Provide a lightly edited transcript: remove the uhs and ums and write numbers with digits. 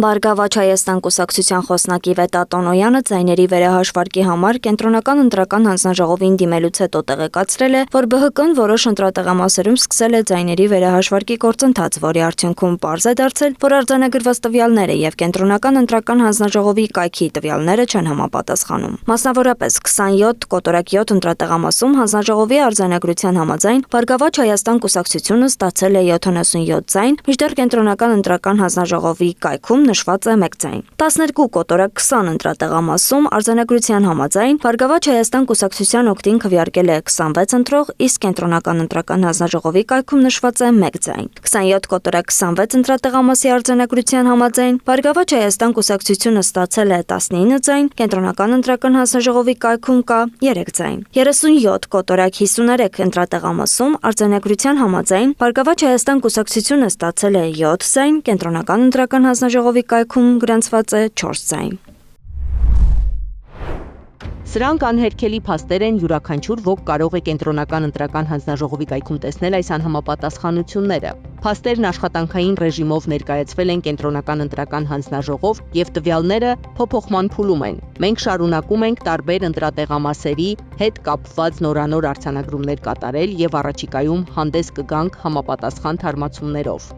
Բարգավաճ Հայաստան կուսակցության խոսնակի Վետա Տոնոյանը ձայների վերահաշվարկի համար կենտրոնական ընտրական հանձնաժողովին դիմելուց հետո տեղեկացրել է, որ ԲՀԿ-ն որոշ ընտրատեղամասերում սկսել է ձայների վերահաշվարկի գործընթաց, որի արդյունքում պարզ է դարձել, որ արձանագրված տվյալները եւ կենտրոնական ընտրական հանձնաժողովի կայքի տվյալները չեն համապատասխանում։ Մասնավորապես 27.7 ընտրատեղամասում հանձնաժողովի արձանագրության համաձայն Բարգավաճ Հայաստան կուսակցությունը ստացել է 77 ձայն, մինչդեռ կենտրոնական ընտրական հանձնաժողովի կայքում նշված է 1 ձայն։ 12.20 ընտրատեղամասում արձանագրության համաձայն Բարգավաճ Հայաստան կուսակցության օգտին քվեարկել է 26 ընտրող, իսկ կենտրոնական ընտրական հանձնաժողովի կայքում նշված է 1 ձայն։ 27.26 ընտրատեղամասի արձանագրության համաձայն Բարգավաճ Հայաստան կուսակցությունը ստացել է 19 ձայն, կենտրոնական ընտրական հանձնաժողովի կայքում կա 3 ձայն։ 37.53 ընտրատեղամասում արձանագրության համաձայն Բարգավաճ Հայաստան կուսակցությունը ստացել է 7 ձայն, կենտրոնական ընտրական հանձնաժողովի կայքում գրանցված է 4 ձայն։ Սրանք անհերքելի փաստեր են, յուրաքանչյուր ոք կարող է կենտրոնական ընտրական հանձնաժողովի կայքում տեսնել այս անհամապատասխանությունները։ Փաստերն աշխատանքային ռեժիմով ներկայացվել են կենտրոնական ընտրական հանձնաժողով եւ տվյալները փոփոխման փուլում են։ Մենք շարունակում ենք տարբեր ընտրատեղամասերի հետ կապված նորանոր արձանագրումներ կատարել եւ առաջիկայում հանդես կգանք համապատասխան թարմացումներով։